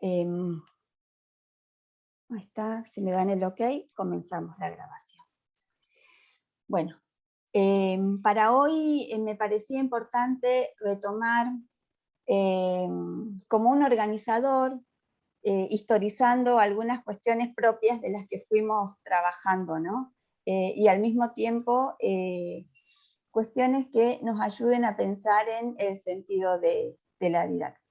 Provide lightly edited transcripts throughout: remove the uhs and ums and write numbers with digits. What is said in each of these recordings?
Ahí está, si me dan el ok, comenzamos la grabación. Bueno, para hoy me parecía importante retomar como un organizador, historizando algunas cuestiones propias de las que fuimos trabajando, ¿no? Y al mismo tiempo cuestiones que nos ayuden a pensar en el sentido de la didáctica.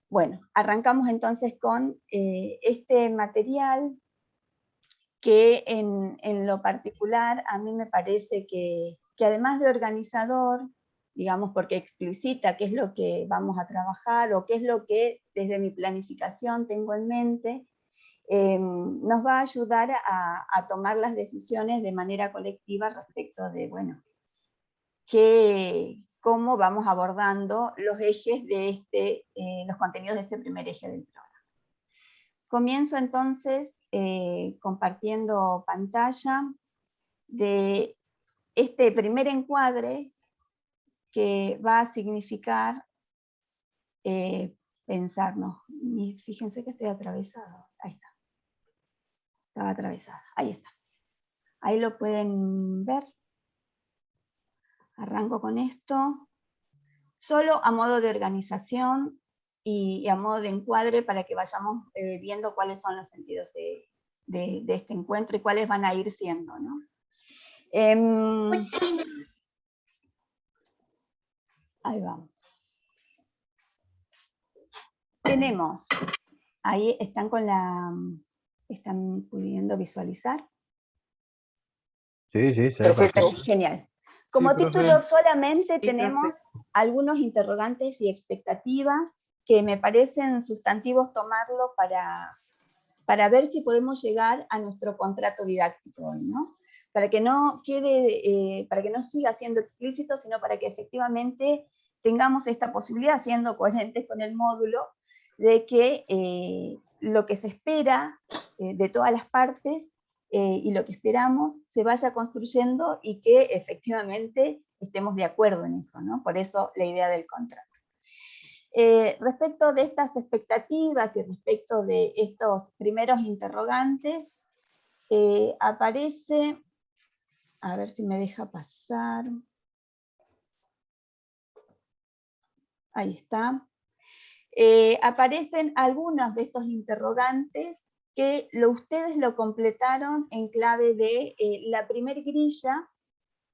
Bueno, arrancamos entonces con este material que en lo particular a mí me parece que además de organizador, digamos, porque explicita qué es lo que vamos a trabajar o qué es lo que desde mi planificación tengo en mente, nos va a ayudar a tomar las decisiones de manera colectiva respecto de, bueno, cómo vamos abordando los ejes de los contenidos de este primer eje del programa. Comienzo entonces compartiendo pantalla de este primer encuadre que va a significar pensarnos. Fíjense que estoy atravesada. Ahí está. Estaba atravesada. Ahí está. Ahí lo pueden ver. Arranco con esto. Solo a modo de organización y a modo de encuadre para que vayamos viendo cuáles son los sentidos de este encuentro y cuáles van a ir siendo, ¿no? Ahí vamos. Tenemos, ahí están están pudiendo visualizar. Sí, sí, perfecto. Genial. Como sí, título solamente tenemos algunos interrogantes y expectativas que me parecen sustantivos tomarlo para ver si podemos llegar a nuestro contrato didáctico, ¿no? Para que no quede, para que no siga siendo explícito, sino para que efectivamente tengamos esta posibilidad, siendo coherentes con el módulo, de que lo que se espera de todas las partes y lo que esperamos se vaya construyendo y que efectivamente estemos de acuerdo en eso, ¿no? Por eso la idea del contrato. Respecto de estas expectativas y respecto de estos primeros interrogantes, aparece, a ver si me deja pasar, ahí está, aparecen algunos de estos interrogantes que ustedes lo completaron en clave de la primer grilla,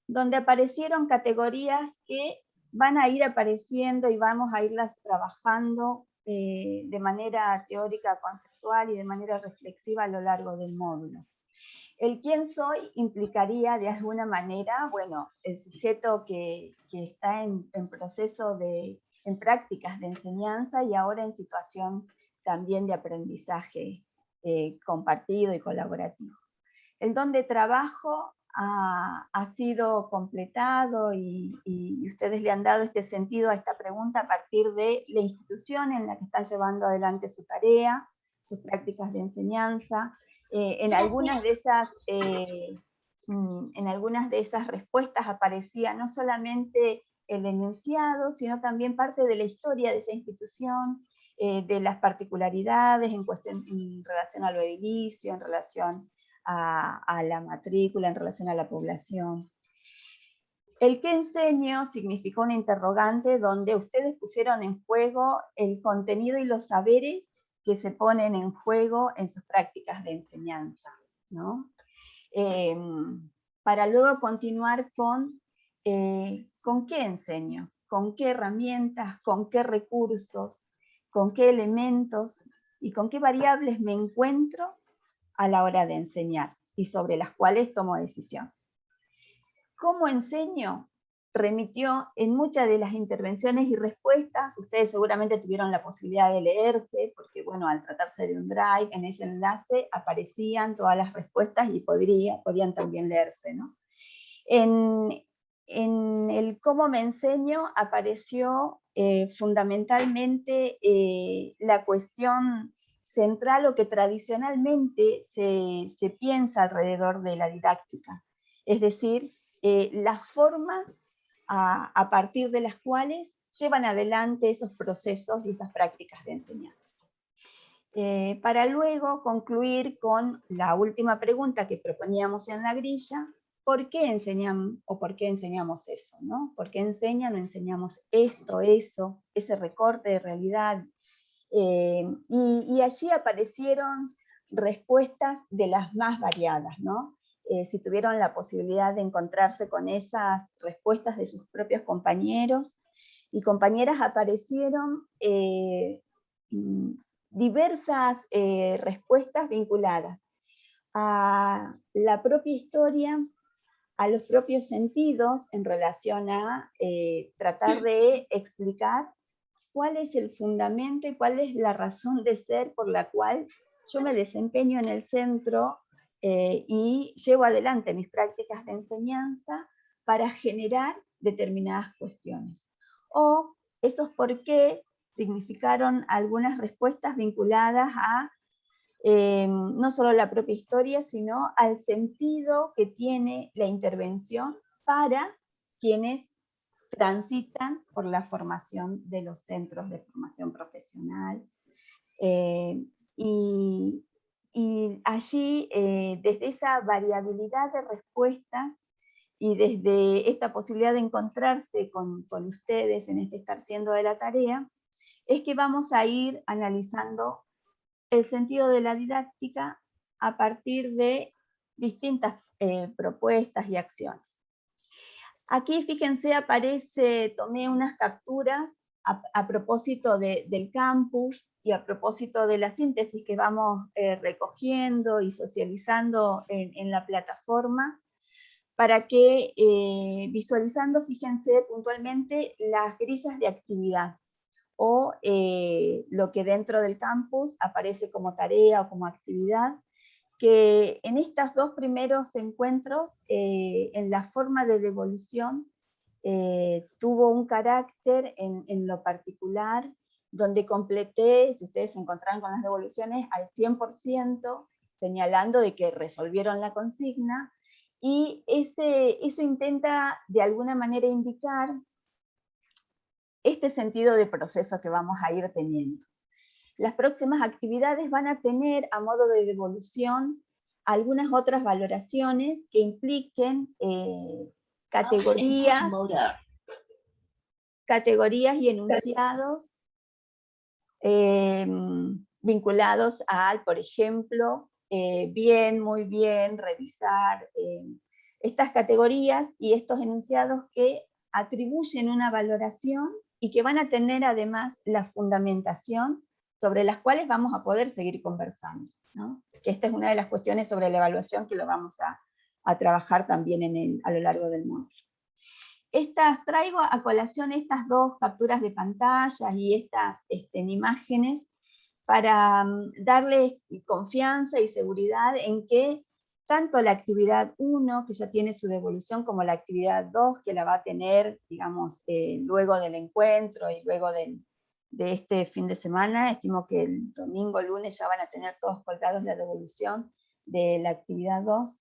donde aparecieron categorías que van a ir apareciendo y vamos a irlas trabajando de manera teórica, conceptual y de manera reflexiva a lo largo del módulo. El quién soy implicaría de alguna manera, bueno, el sujeto que está en proceso en prácticas de enseñanza y ahora en situación también de aprendizaje compartido y colaborativo. El don de trabajo ha sido completado y ustedes le han dado este sentido a esta pregunta a partir de la institución en la que está llevando adelante su tarea, sus prácticas de enseñanza. En algunas de esas respuestas aparecía no solamente el enunciado, sino también parte de la historia de esa institución, de las particularidades en relación a lo edilicio, en relación a la matrícula, en relación a la población. El qué enseño significó una interrogante donde ustedes pusieron en juego el contenido y los saberes que se ponen en juego en sus prácticas de enseñanza, ¿no? Para luego continuar con qué enseño, con qué herramientas, con qué recursos, con qué elementos y con qué variables me encuentro a la hora de enseñar y sobre las cuales tomo decisión. ¿Cómo enseño? Remitió en muchas de las intervenciones y respuestas, ustedes seguramente tuvieron la posibilidad de leerse, porque bueno, al tratarse de un drive, en ese enlace aparecían todas las respuestas y podían también leerse, ¿no? En el cómo me enseño apareció fundamentalmente la cuestión central o que tradicionalmente se piensa alrededor de la didáctica, es decir, las formas a partir de las cuales llevan adelante esos procesos y esas prácticas de enseñanza. Para luego concluir con la última pregunta que proponíamos en la grilla: ¿por qué enseñan o por qué enseñamos eso, ¿no? ¿Por qué enseñan o enseñamos esto, eso, ese recorte de realidad? Y allí aparecieron respuestas de las más variadas, ¿no? Si tuvieron la posibilidad de encontrarse con esas respuestas de sus propios compañeros y compañeras, aparecieron diversas respuestas vinculadas a la propia historia, a los propios sentidos, en relación a tratar de explicar cuál es el fundamento y cuál es la razón de ser por la cual yo me desempeño en el centro y llevo adelante mis prácticas de enseñanza para generar determinadas cuestiones. O esos por qué significaron algunas respuestas vinculadas a no solo la propia historia, sino al sentido que tiene la intervención para quienes transitan por la formación de los centros de formación profesional. Y allí, desde esa variabilidad de respuestas y desde esta posibilidad de encontrarse con ustedes en este estar siendo de la tarea, es que vamos a ir analizando el sentido de la didáctica a partir de distintas propuestas y acciones. Aquí, fíjense, tomé unas capturas a propósito del campus y a propósito de la síntesis que vamos recogiendo y socializando en la plataforma, para que, visualizando, fíjense puntualmente las grillas de actividad, o lo que dentro del campus aparece como tarea o como actividad, que en estos dos primeros encuentros, en la forma de devolución, tuvo un carácter en lo particular, donde completé, si ustedes se encontraron con las devoluciones, al 100%, señalando de que resolvieron la consigna, y eso intenta de alguna manera indicar este sentido de proceso que vamos a ir teniendo. Las próximas actividades van a tener, a modo de devolución, algunas otras valoraciones que impliquen categorías y enunciados vinculados al, por ejemplo, bien, muy bien, revisar, estas categorías y estos enunciados que atribuyen una valoración y que van a tener además la fundamentación sobre las cuales vamos a poder seguir conversando, ¿no? Que esta es una de las cuestiones sobre la evaluación que lo vamos a trabajar también a lo largo del módulo. Traigo a colación estas dos capturas de pantalla y estas en imágenes para darles confianza y seguridad en que tanto la actividad 1, que ya tiene su devolución, como la actividad 2, que la va a tener, digamos, luego del encuentro y luego de este fin de semana, estimo que el domingo, lunes, ya van a tener todos colgados la devolución de la actividad 2,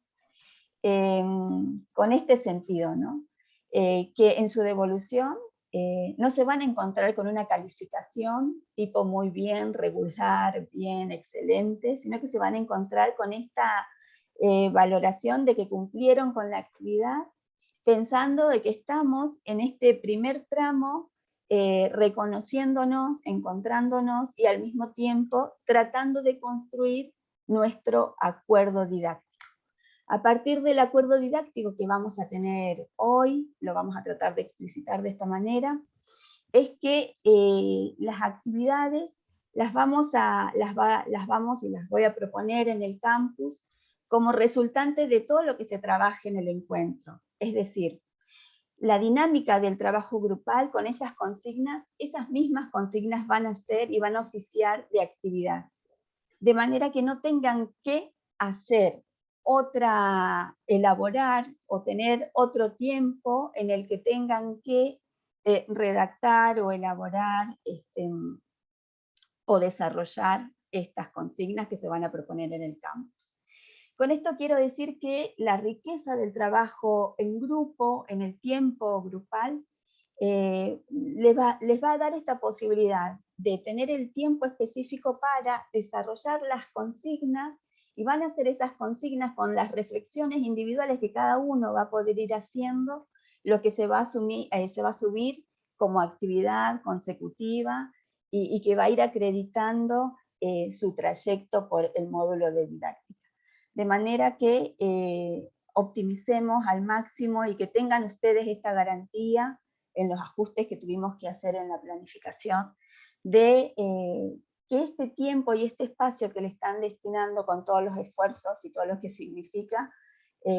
con este sentido, ¿no? Que en su devolución no se van a encontrar con una calificación tipo muy bien, regular, bien, excelente, sino que se van a encontrar con esta valoración de que cumplieron con la actividad, pensando de que estamos en este primer tramo reconociéndonos, encontrándonos y al mismo tiempo tratando de construir nuestro acuerdo didáctico. A partir del acuerdo didáctico que vamos a tener hoy, lo vamos a tratar de explicitar de esta manera, es que las actividades las voy a proponer en el campus como resultante de todo lo que se trabaje en el encuentro. Es decir, la dinámica del trabajo grupal con esas mismas consignas van a ser y van a oficiar de actividad. De manera que no tengan que elaborar o tener otro tiempo en el que tengan que redactar o elaborar o desarrollar estas consignas que se van a proponer en el campus. Con esto quiero decir que la riqueza del trabajo en grupo, en el tiempo grupal, les va a dar esta posibilidad de tener el tiempo específico para desarrollar las consignas, y van a hacer esas consignas con las reflexiones individuales que cada uno va a poder ir haciendo, lo que se va a subir como actividad consecutiva y que va a ir acreditando su trayecto por el módulo de didáctica. De manera que optimicemos al máximo y que tengan ustedes esta garantía en los ajustes que tuvimos que hacer en la planificación, de que este tiempo y este espacio que le están destinando con todos los esfuerzos y todo lo que significa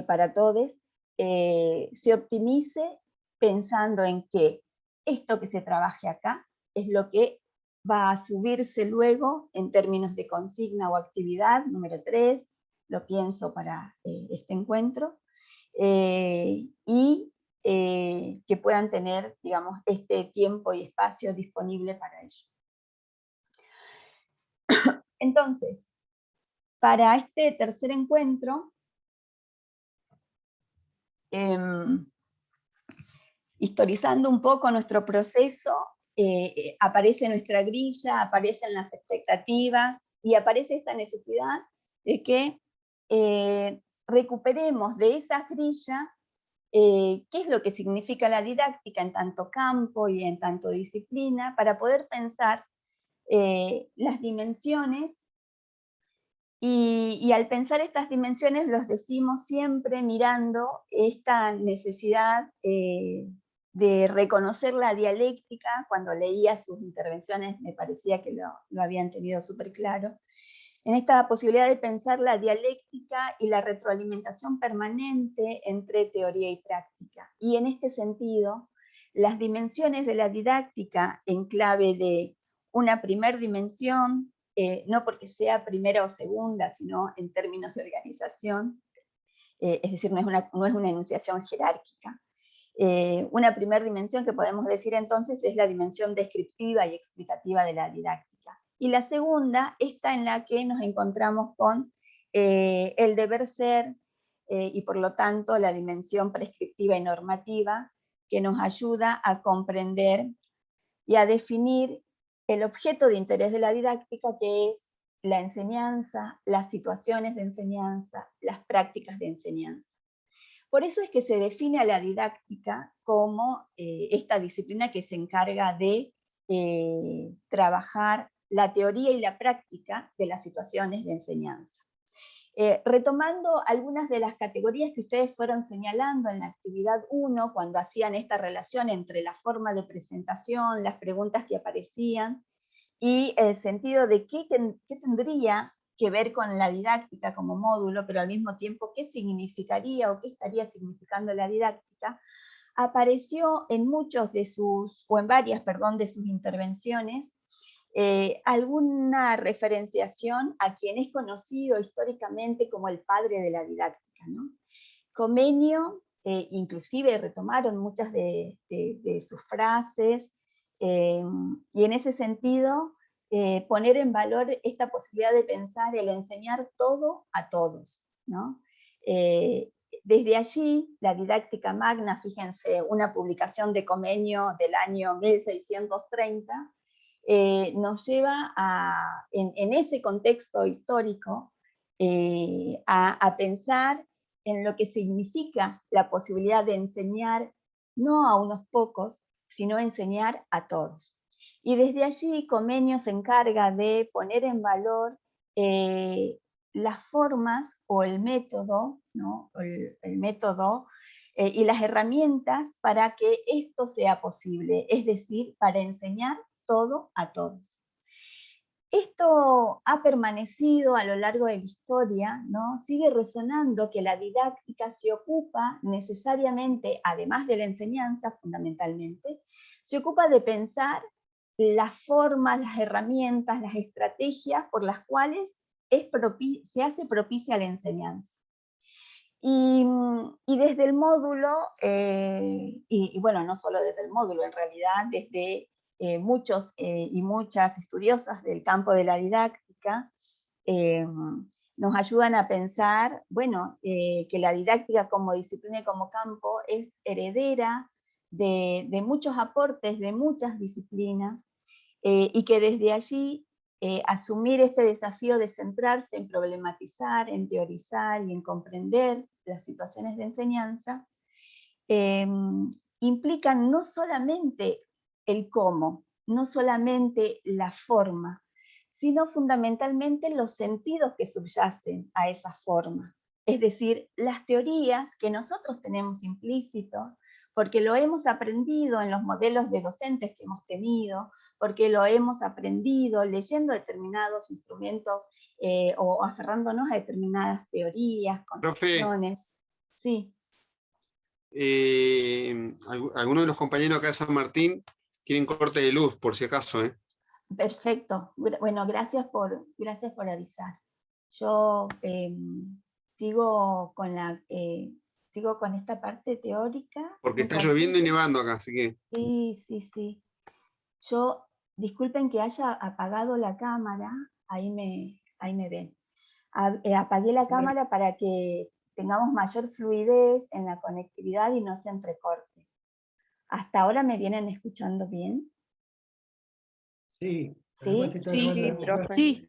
para todos, se optimice pensando en que esto que se trabaje acá es lo que va a subirse luego en términos de consigna o actividad, número 3, lo pienso para este encuentro, y que puedan tener, digamos, este tiempo y espacio disponible para ello. Entonces, para este tercer encuentro, historizando un poco nuestro proceso, aparece nuestra grilla, aparecen las expectativas, y aparece esta necesidad de que recuperemos de esa grilla qué es lo que significa la didáctica en tanto campo y en tanto disciplina, para poder pensar las dimensiones, y al pensar estas dimensiones los decimos siempre mirando esta necesidad de reconocer la dialéctica. Cuando leía sus intervenciones me parecía que lo habían tenido súper claro, en esta posibilidad de pensar la dialéctica y la retroalimentación permanente entre teoría y práctica. Y en este sentido, las dimensiones de la didáctica en clave de una primer dimensión, no porque sea primera o segunda, sino en términos de organización, es decir, no es una enunciación jerárquica. Una primera dimensión que podemos decir entonces es la dimensión descriptiva y explicativa de la didáctica. Y la segunda, esta en la que nos encontramos con el deber ser, y por lo tanto la dimensión prescriptiva y normativa, que nos ayuda a comprender y a definir el objeto de interés de la didáctica, que es la enseñanza, las situaciones de enseñanza, las prácticas de enseñanza. Por eso es que se define a la didáctica como esta disciplina que se encarga de trabajar la teoría y la práctica de las situaciones de enseñanza. Retomando algunas de las categorías que ustedes fueron señalando en la actividad 1, cuando hacían esta relación entre la forma de presentación, las preguntas que aparecían, y el sentido de qué tendría que ver con la didáctica como módulo, pero al mismo tiempo qué significaría o qué estaría significando la didáctica, apareció en muchos de sus, o en varias, perdón, de sus intervenciones, alguna referenciación a quien es conocido históricamente como el padre de la didáctica, ¿no? Comenio, inclusive retomaron muchas de sus frases, y en ese sentido poner en valor esta posibilidad de pensar el enseñar todo a todos, ¿no? Desde allí, la didáctica magna, fíjense, una publicación de Comenio del año 1630, nos lleva en ese contexto histórico a pensar en lo que significa la posibilidad de enseñar no a unos pocos, sino enseñar a todos. Y desde allí Comenio se encarga de poner en valor las formas o el método, ¿no? el método y las herramientas para que esto sea posible, es decir, para enseñar todo a todos. Esto ha permanecido a lo largo de la historia, ¿no? Sigue resonando que la didáctica se ocupa necesariamente, además de la enseñanza fundamentalmente, se ocupa de pensar las formas, las herramientas, las estrategias por las cuales se hace propicia la enseñanza. Y desde el módulo, y bueno, no solo desde el módulo, en realidad desde muchos y muchas estudiosas del campo de la didáctica, nos ayudan a pensar, bueno, que la didáctica como disciplina y como campo es heredera de muchos aportes de muchas disciplinas, y que desde allí asumir este desafío de centrarse en problematizar, en teorizar y en comprender las situaciones de enseñanza, implican no solamente el cómo, no solamente la forma, sino fundamentalmente los sentidos que subyacen a esa forma. Es decir, las teorías que nosotros tenemos implícitos, porque lo hemos aprendido en los modelos de docentes que hemos tenido, porque lo hemos aprendido leyendo determinados instrumentos o aferrándonos a determinadas teorías, Profe, concepciones. Sí. algunos de los compañeros acá de San Martín tienen corte de luz, por si acaso, ¿eh? Perfecto. Bueno, gracias por avisar. Yo sigo con esta parte teórica. Porque Un está lloviendo y ratito. nevando acá, así que... Sí. Yo, disculpen que haya apagado la cámara, ahí me ven. Apagué la cámara para que tengamos mayor fluidez en la conectividad y no se entrecorte. ¿Hasta ahora me vienen escuchando bien? Sí. ¿Sí? Sí, profe. Sí.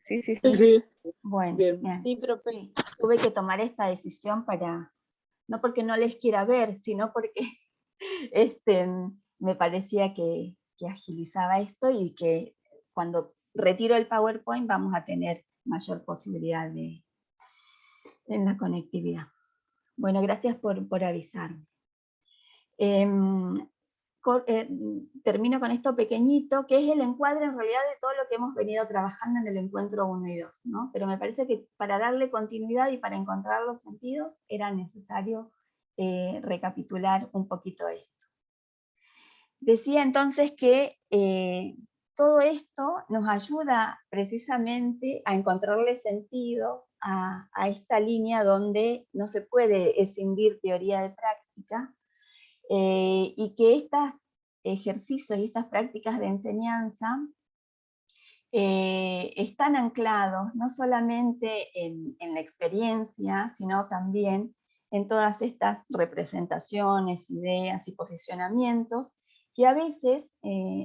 Sí. Bueno, Bien. bien. Sí, profe. Sí, tuve que tomar esta decisión no porque no les quiera ver, sino porque me parecía que agilizaba esto y que cuando retiro el PowerPoint vamos a tener mayor posibilidad en la conectividad. Bueno, gracias por avisarme. Termino con esto pequeñito, que es el encuadre en realidad de todo lo que hemos venido trabajando en el encuentro 1 y 2, ¿no? Pero me parece que para darle continuidad y para encontrar los sentidos era necesario recapitular un poquito esto. Decía entonces que todo esto nos ayuda precisamente a encontrarle sentido a esta línea donde no se puede escindir teoría de práctica, y que estos ejercicios y estas prácticas de enseñanza están anclados no solamente en la experiencia, sino también en todas estas representaciones, ideas y posicionamientos que a veces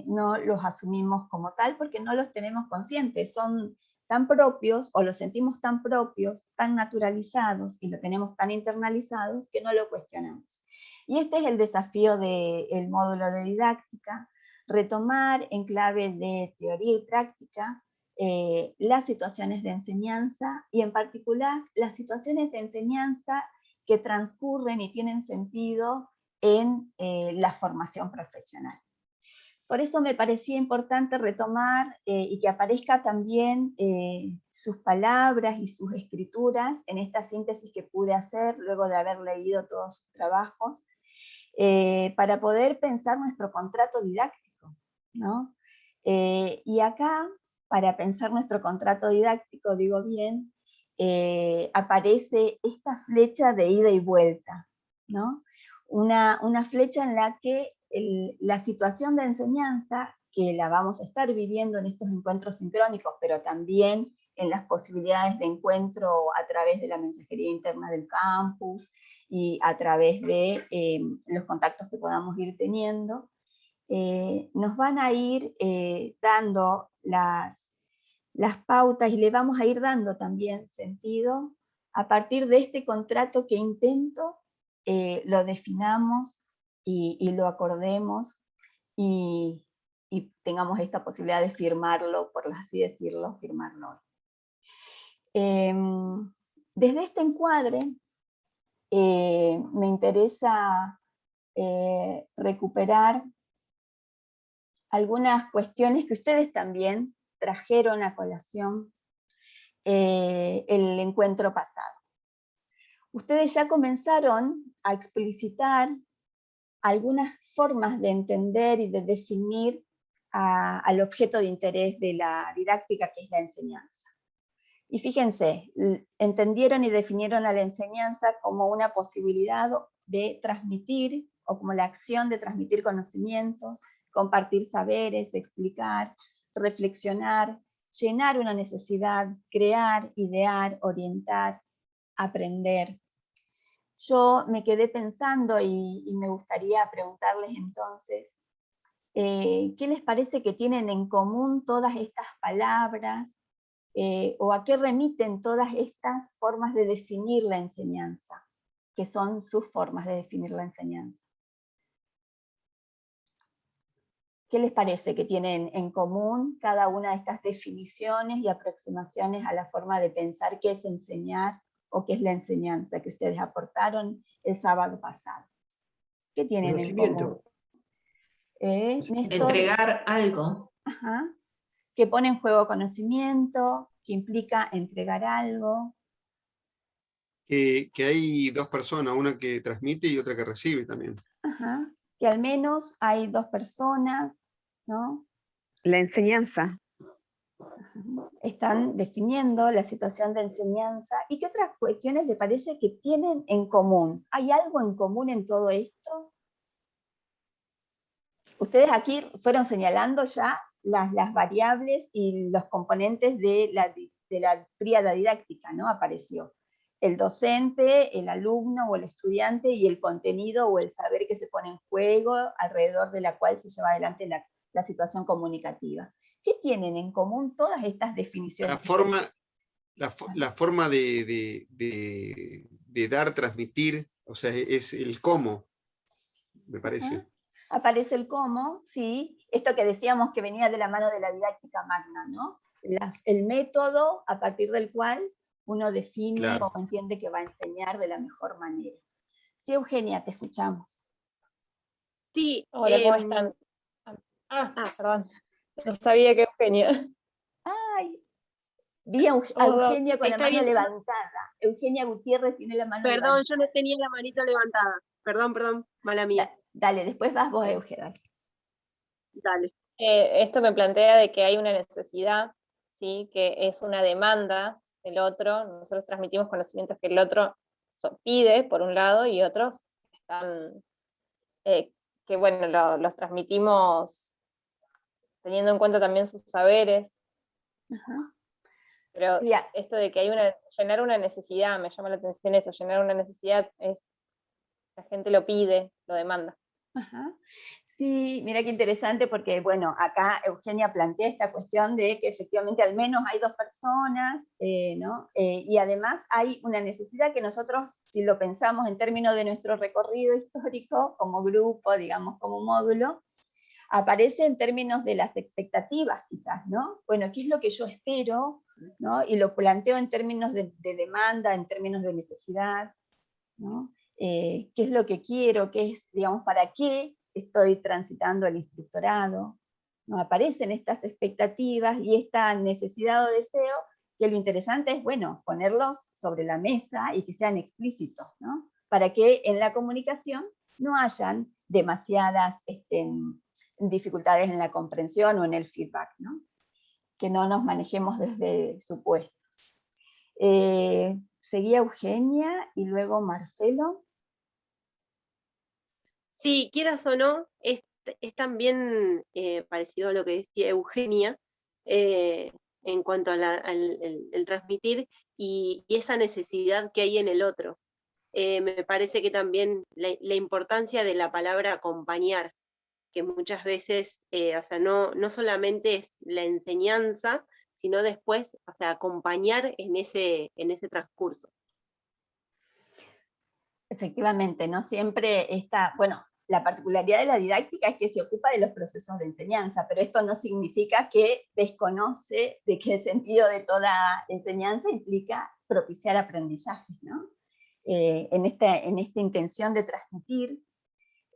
no los asumimos como tal porque no los tenemos conscientes, son tan propios o los sentimos tan propios, tan naturalizados y lo tenemos tan internalizados que no lo cuestionamos. Y este es el desafío del módulo de didáctica, retomar en clave de teoría y práctica las situaciones de enseñanza y en particular las situaciones de enseñanza que transcurren y tienen sentido en la formación profesional. Por eso me parecía importante retomar y que aparezca también sus palabras y sus escrituras en esta síntesis que pude hacer luego de haber leído todos sus trabajos, para poder pensar nuestro contrato didáctico, ¿no? Y acá, para pensar nuestro contrato didáctico, digo bien, aparece esta flecha de ida y vuelta, ¿no? Una flecha en la que la situación de enseñanza, que la vamos a estar viviendo en estos encuentros sincrónicos, pero también en las posibilidades de encuentro a través de la mensajería interna del campus y a través de los contactos que podamos ir teniendo, nos van a ir dando las pautas y le vamos a ir dando también sentido a partir de este contrato que intento lo definamos y lo acordemos y tengamos esta posibilidad de firmarlo, por así decirlo, firmarlo. Desde este encuadre me interesa recuperar algunas cuestiones que ustedes también trajeron a colación el encuentro pasado. Ustedes ya comenzaron a explicitar algunas formas de entender y de definir al objeto de interés de la didáctica, que es la enseñanza. Y fíjense, entendieron y definieron a la enseñanza como una posibilidad de transmitir, o como la acción de transmitir conocimientos, compartir saberes, explicar, reflexionar, llenar una necesidad, crear, idear, orientar, aprender. Yo me quedé pensando y me gustaría preguntarles entonces, ¿qué les parece que tienen en común todas estas palabras? ¿O a qué remiten todas estas formas de definir la enseñanza? Que son sus formas de definir la enseñanza. ¿Qué les parece que tienen en común cada una de estas definiciones y aproximaciones a la forma de pensar qué es enseñar o qué es la enseñanza que ustedes aportaron el sábado pasado? ¿Qué tienen en común? Néstor, Entregar algo. ajá, que pone en juego conocimiento, que implica entregar algo. Que hay dos personas, una que transmite y otra que recibe también. Ajá, que al menos hay dos personas, ¿no? La enseñanza. Están definiendo la situación de enseñanza. ¿Y qué otras cuestiones le parece que tienen en común? ¿Hay algo en común en todo esto? Ustedes aquí fueron señalando ya las variables y los componentes de la tríada didáctica, ¿no? Apareció el docente, el alumno o el estudiante y el contenido o el saber que se pone en juego alrededor de la cual se lleva adelante la situación comunicativa. ¿Qué tienen en común todas estas definiciones? La forma de dar, transmitir, o sea, es el cómo, me parece. Ajá. Aparece el cómo, sí, esto que decíamos que venía de la mano de la didáctica magna, ¿no? El método a partir del cual uno define Claro. o entiende que va a enseñar de la mejor manera. Sí, Eugenia, te escuchamos. Sí, Hola, ¿cómo están? Perdón. No sabía que Eugenia. Ay, vi a Eugenia con la está mano bien. levantada. Eugenia Gutiérrez tiene la mano Perdón, levantada. yo no tenía la manito levantada. Perdón, mala mía. Dale, después vas vos, Eugenia. Dale. Esto me plantea de que hay una necesidad, ¿sí? Que es una demanda del otro. Nosotros transmitimos conocimientos que el otro pide, por un lado, y otros están, que bueno, los transmitimos teniendo en cuenta también sus saberes. Ajá. Pero Sí, esto de que hay llenar una necesidad, me llama la atención eso, llenar una necesidad es, la gente lo pide, lo demanda. ajá. Sí, mira qué interesante porque, bueno, acá Eugenia plantea esta cuestión de que efectivamente al menos hay dos personas, ¿no? Y además hay una necesidad que nosotros, si lo pensamos en términos de nuestro recorrido histórico, como grupo, digamos, como módulo, aparece en términos de las expectativas quizás, ¿no? Bueno, ¿qué es lo que yo espero? ¿No? Y lo planteo en términos de demanda, en términos de necesidad, ¿no? ¿Qué es lo que quiero? ¿Qué es, digamos, para qué estoy transitando el instructorado? ¿No? Aparecen estas expectativas y esta necesidad o deseo, que lo interesante es, bueno, ponerlos sobre la mesa y que sean explícitos, ¿no? Para que en la comunicación no hayan demasiadas dificultades en la comprensión o en el feedback, ¿no? Que no nos manejemos desde supuestos. Seguía Eugenia y luego Marcelo. Sí, quieras o no, es también parecido a lo que decía Eugenia en cuanto a el transmitir y esa necesidad que hay en el otro. Me parece que también la importancia de la palabra acompañar, que muchas veces, o sea, no solamente es la enseñanza, sino después, o sea, acompañar en ese transcurso. Efectivamente, no siempre está, bueno, la particularidad de la didáctica es que se ocupa de los procesos de enseñanza, pero esto no significa que desconoce de que el sentido de toda enseñanza implica propiciar aprendizajes, ¿no? En esta intención de transmitir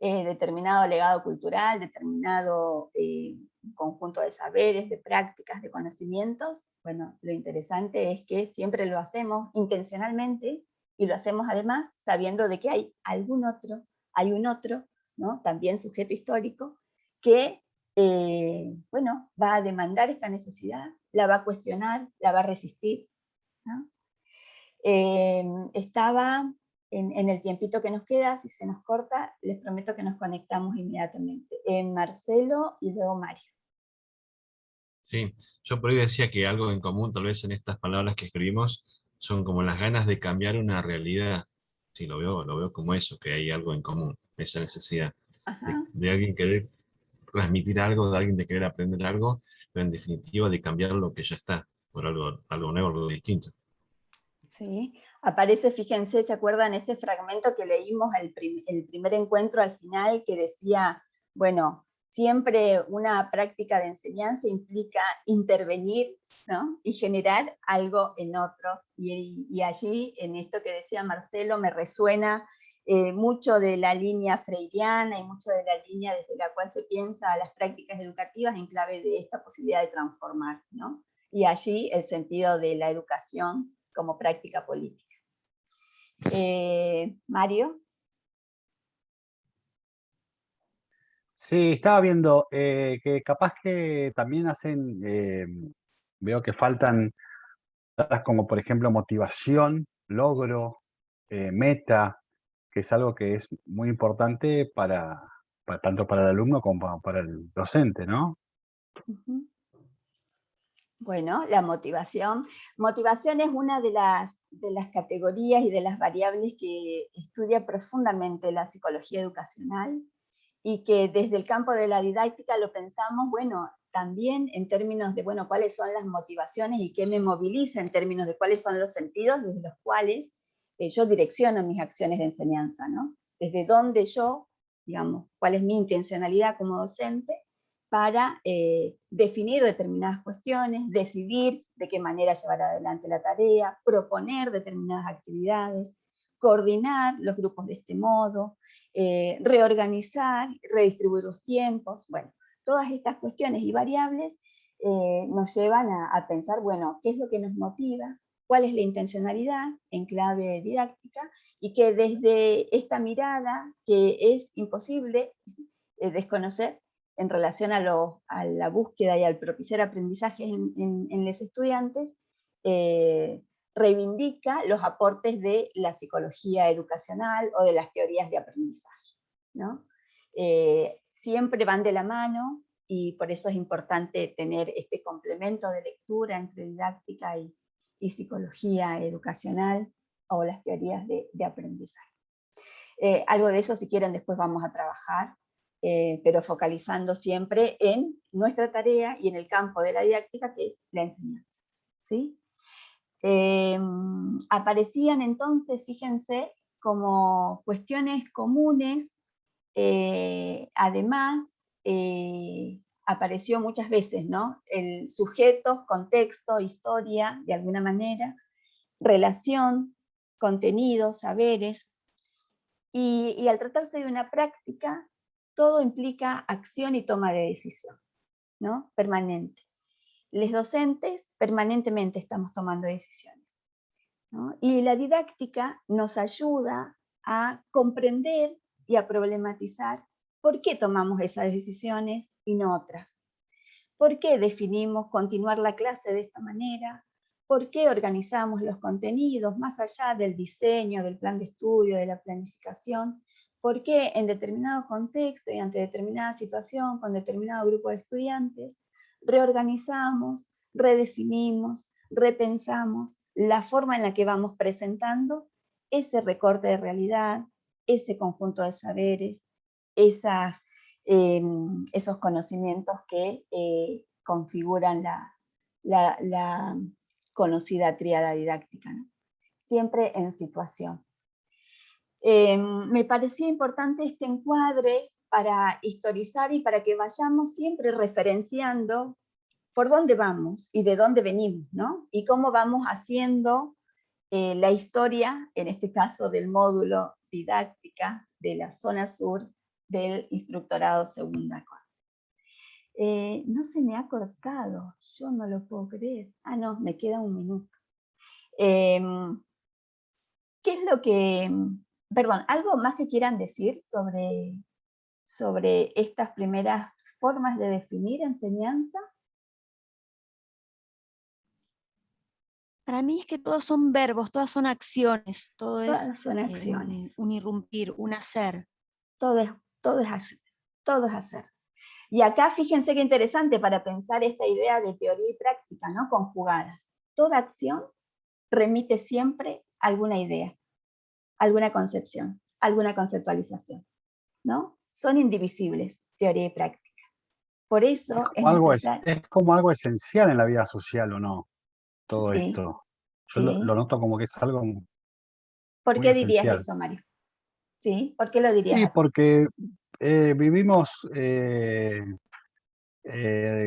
determinado legado cultural, determinado conjunto de saberes, de prácticas, de conocimientos, bueno, lo interesante es que siempre lo hacemos intencionalmente y lo hacemos además sabiendo de que hay un otro, ¿no? También sujeto histórico, que bueno, va a demandar esta necesidad, la va a cuestionar, la va a resistir, ¿no? Estaba en el tiempito que nos queda, si se nos corta, les prometo que nos conectamos inmediatamente. Marcelo y luego Mario. Sí, yo por ahí decía que algo en común, tal vez en estas palabras que escribimos, son como las ganas de cambiar una realidad. Sí, lo veo como eso, que hay algo en común, esa necesidad Ajá. de alguien querer transmitir algo, de alguien de querer aprender algo, pero en definitiva de cambiar lo que ya está, por algo nuevo, algo distinto. Sí, aparece, fíjense, ¿se acuerdan ese fragmento que leímos el primer encuentro al final que decía, bueno, siempre una práctica de enseñanza implica intervenir, ¿no? Y generar algo en otros. Y allí, en esto que decía Marcelo, me resuena mucho de la línea freiriana y mucho de la línea desde la cual se piensa las prácticas educativas en clave de esta posibilidad de transformar, ¿no? Y allí el sentido de la educación como práctica política. Mario. Sí, estaba viendo que capaz que también hacen, veo que faltan palabras como por ejemplo motivación, logro, meta, que es algo que es muy importante tanto para el alumno como para el docente, ¿no? Uh-huh. Bueno, la motivación. Motivación es una de las categorías y de las variables que estudia profundamente la psicología educacional y que desde el campo de la didáctica lo pensamos, bueno, también en términos de, bueno, cuáles son las motivaciones y qué me moviliza en términos de cuáles son los sentidos desde los cuales yo direcciono mis acciones de enseñanza, ¿no? Desde dónde yo, digamos, cuál es mi intencionalidad como docente para definir determinadas cuestiones, decidir de qué manera llevar adelante la tarea, proponer determinadas actividades, coordinar los grupos de este modo, reorganizar, redistribuir los tiempos. Bueno, todas estas cuestiones y variables nos llevan a pensar, bueno, ¿qué es lo que nos motiva? ¿Cuál es la intencionalidad en clave didáctica? Y que desde esta mirada, que es imposible desconocer, en relación a la búsqueda y al propiciar aprendizaje en los estudiantes, reivindica los aportes de la psicología educacional o de las teorías de aprendizaje, ¿no? Siempre van de la mano y por eso es importante tener este complemento de lectura entre didáctica y psicología educacional o las teorías de aprendizaje. Algo de eso, si quieren, después vamos a trabajar, pero focalizando siempre en nuestra tarea y en el campo de la didáctica, que es la enseñanza. ¿Sí? Aparecían entonces, fíjense, como cuestiones comunes, además, apareció muchas veces, ¿no? El sujeto, contexto, historia, de alguna manera, relación, contenido, saberes, y al tratarse de una práctica, todo implica acción y toma de decisión, ¿no? Permanente. Los docentes permanentemente estamos tomando decisiones, ¿no? Y la didáctica nos ayuda a comprender y a problematizar por qué tomamos esas decisiones y no otras. ¿Por qué definimos continuar la clase de esta manera? ¿Por qué organizamos los contenidos más allá del diseño, del plan de estudio, de la planificación? ¿Por qué en determinado contexto y ante determinada situación, con determinado grupo de estudiantes, reorganizamos, redefinimos, repensamos la forma en la que vamos presentando ese recorte de realidad, ese conjunto de saberes, esos conocimientos que configuran la conocida tríada didáctica, ¿no? Siempre en situación. Me parecía importante este encuadre para historizar y para que vayamos siempre referenciando por dónde vamos y de dónde venimos, ¿no? Y cómo vamos haciendo la historia, en este caso del módulo didáctica de la zona sur del instructorado segunda COA. No se me ha cortado, yo no lo puedo creer. Ah, no, me queda un minuto. ¿Qué es lo que, perdón, algo más que quieran decir sobre estas primeras formas de definir enseñanza? Para mí es que todos son verbos, todas son acciones, Todas son acciones. Un irrumpir, un hacer. Todo es hacer. Y acá fíjense qué interesante para pensar esta idea de teoría y práctica, ¿no? Conjugadas. Toda acción remite siempre a alguna idea, alguna concepción, alguna conceptualización, ¿no? Son indivisibles, teoría y práctica. Por eso es necesario. Es como algo esencial en la vida social, ¿o no? Todo Sí, esto. Yo sí. lo noto como que es algo ¿Por muy qué dirías esencial. eso, Mario? ¿Sí? ¿Por qué lo dirías Sí, así? porque vivimos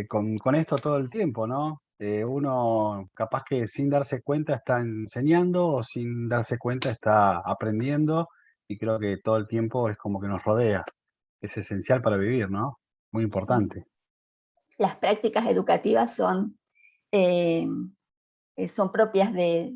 con esto todo el tiempo, ¿no? Uno capaz que sin darse cuenta está enseñando o sin darse cuenta está aprendiendo y creo que todo el tiempo es como que nos rodea. Es esencial para vivir, ¿no? Muy importante. Las prácticas educativas son propias del